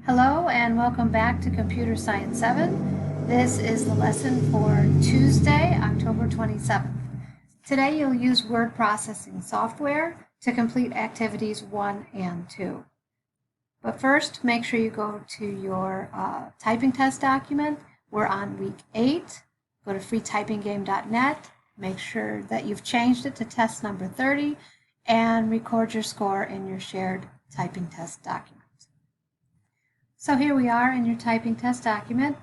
Hello and welcome back to Computer Science 7. This is the lesson for Tuesday, October 27th. Today you'll use word processing software to complete activities 1 and 2. But first, make sure you go to your typing test document. We're on week 8. Go to freetypinggame.net. Make sure that you've changed it to test number 30 and record your score in your shared typing test document. So here we are in your typing test document.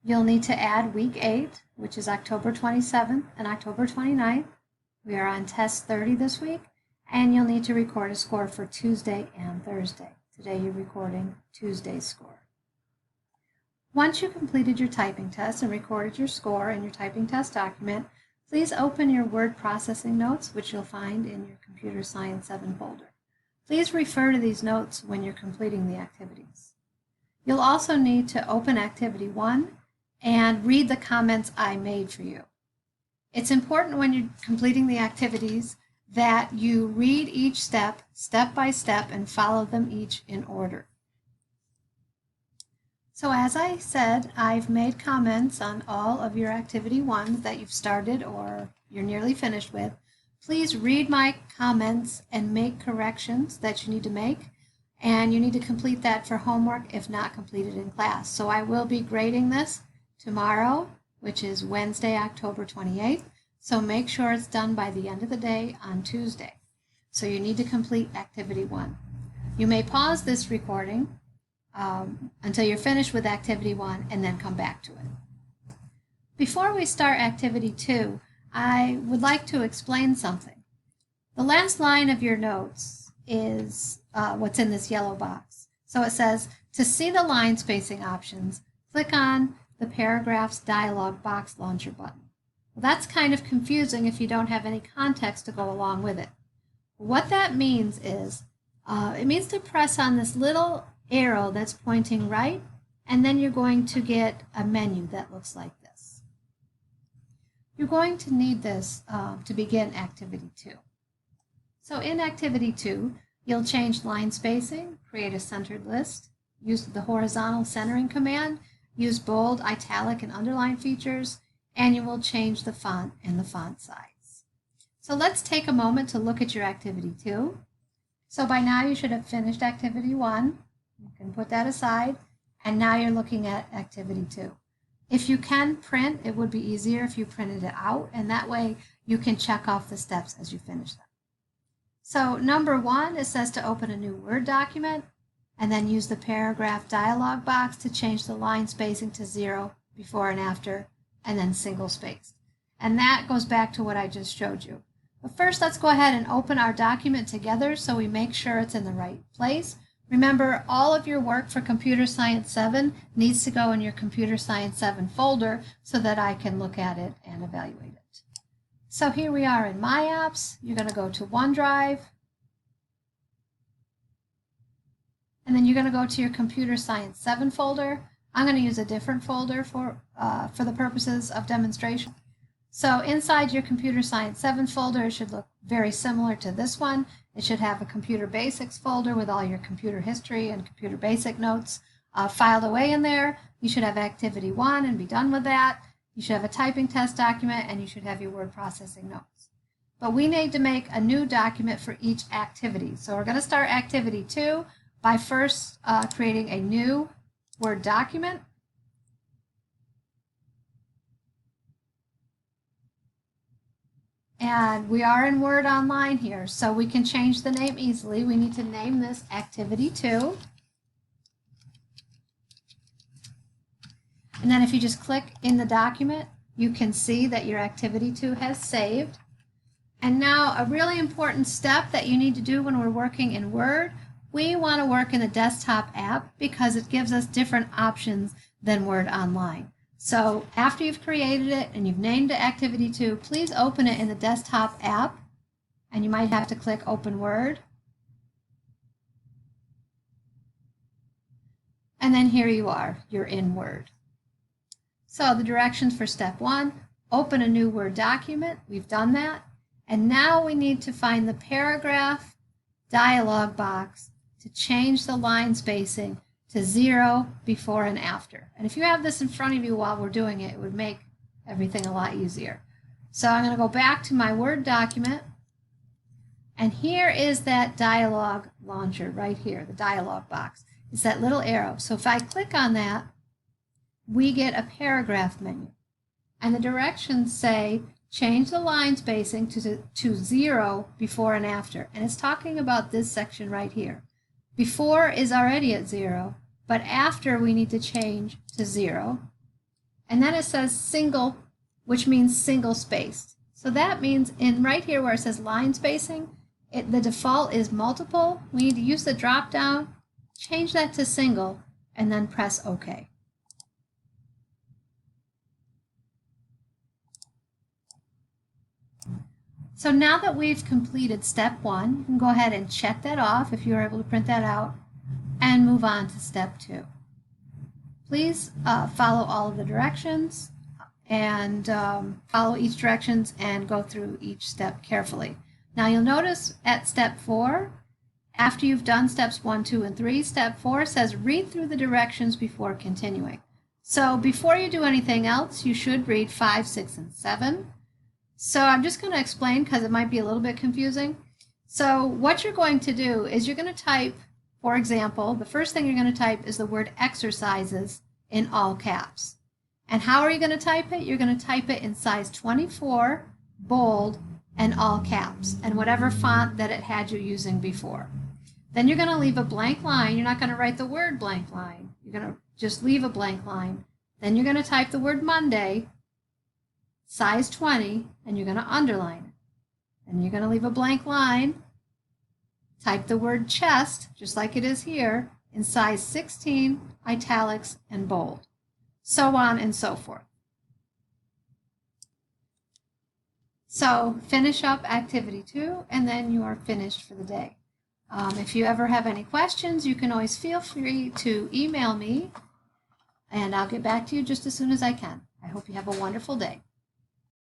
You'll need to add week 8, which is October 27th and October 29th. We are on test 30 this week, and you'll need to record a score for Tuesday and Thursday. Today you're recording Tuesday's score. Once you completed your typing test and recorded your score in your typing test document, please open your word processing notes, which you'll find in your Computer Science 7 folder. Please refer to these notes when you're completing the activities. You'll also need to open Activity 1 and read the comments I made for you. It's important when you're completing the activities that you read each step, step by step, and follow them each in order. So as I said, I've made comments on all of your Activity 1s that you've started or you're nearly finished with. Please read my comments and make corrections that you need to make. And you need to complete that for homework if not completed in class. So I will be grading this tomorrow, which is Wednesday, October 28th. So make sure it's done by the end of the day on Tuesday. So you need to complete Activity 1. You may pause this recording until you're finished with Activity 1 and then come back to it. Before we start Activity 2, I would like to explain something. The last line of your notes is what's in this yellow box. So it says, to see the line spacing options, click on the paragraph's dialog box launcher button. Well, that's kind of confusing if you don't have any context to go along with it. What that means is, it means to press on this little arrow that's pointing right, and then you're going to get a menu that looks like this. You're going to need this to begin Activity 2. So in Activity 2, you'll change line spacing, create a centered list, use the horizontal centering command, use bold, italic, and underline features, and you will change the font and the font size. So let's take a moment to look at your Activity 2. So by now you should have finished Activity 1. You can put that aside, and now you're looking at Activity 2. If you can print, it would be easier if you printed it out, and that way you can check off the steps as you finish them. So number 1, it says to open a new Word document and then use the paragraph dialog box to change the line spacing to 0 before and after and then single spaced. And that goes back to what I just showed you. But first, let's go ahead and open our document together so we make sure it's in the right place. Remember, all of your work for Computer Science 7 needs to go in your Computer Science 7 folder so that I can look at it and evaluate it. So here we are in My Apps. You're going to go to OneDrive. And then you're going to go to your Computer Science 7 folder. I'm going to use a different folder for the purposes of demonstration. So inside your Computer Science 7 folder, it should look very similar to this one. It should have a Computer Basics folder with all your computer history and computer basic notes filed away in there. You should have Activity 1 and be done with that. You should have a typing test document, and you should have your word processing notes. But we need to make a new document for each activity. So we're going to start Activity 2 by first creating a new Word document. And we are in Word Online here, so we can change the name easily. We need to name this Activity 2. And then if you just click in the document, you can see that your Activity 2 has saved. And now a really important step that you need to do when we're working in Word, we want to work in the desktop app because it gives us different options than Word Online. So after you've created it and you've named it Activity 2, please open it in the desktop app, and you might have to click Open Word. And then here you are, you're in Word. So the directions for step 1, open a new Word document. We've done that. And now we need to find the paragraph dialog box to change the line spacing to 0 before and after. And if you have this in front of you while we're doing it, it would make everything a lot easier. So I'm going to go back to my Word document. And here is that dialog launcher right here, the dialog box. It's that little arrow. So if I click on that, we get a paragraph menu. And the directions say change the line spacing to 0 before and after. And it's talking about this section right here. Before is already at 0, but after we need to change to 0. And then it says single, which means single spaced. So that means in right here where it says line spacing, the default is multiple. We need to use the drop down, change that to single, and then press OK. So now that we've completed step 1, you can go ahead and check that off if you were able to print that out and move on to step 2. Please follow all of the directions and follow each directions and go through each step carefully. Now you'll notice at step 4, after you've done steps 1, 2, and 3, step 4 says read through the directions before continuing. So before you do anything else, you should read 5, 6, and 7. So I'm just going to explain because it might be a little bit confusing. So what you're going to do is you're going to type, for example, the first thing you're going to type is the word exercises in all caps. And how are you going to type it? You're going to type it in size 24, bold, and all caps, and whatever font that it had you using before. Then you're going to leave a blank line. You're not going to write the word blank line. You're going to just leave a blank line. Then you're going to type the word Monday, size 20, and you're going to underline it. And you're going to leave a blank line, type the word chest, just like it is here, in size 16, italics, and bold. So on and so forth. So finish up activity 2, and then you are finished for the day. If you ever have any questions, you can always feel free to email me, and I'll get back to you just as soon as I can. I hope you have a wonderful day.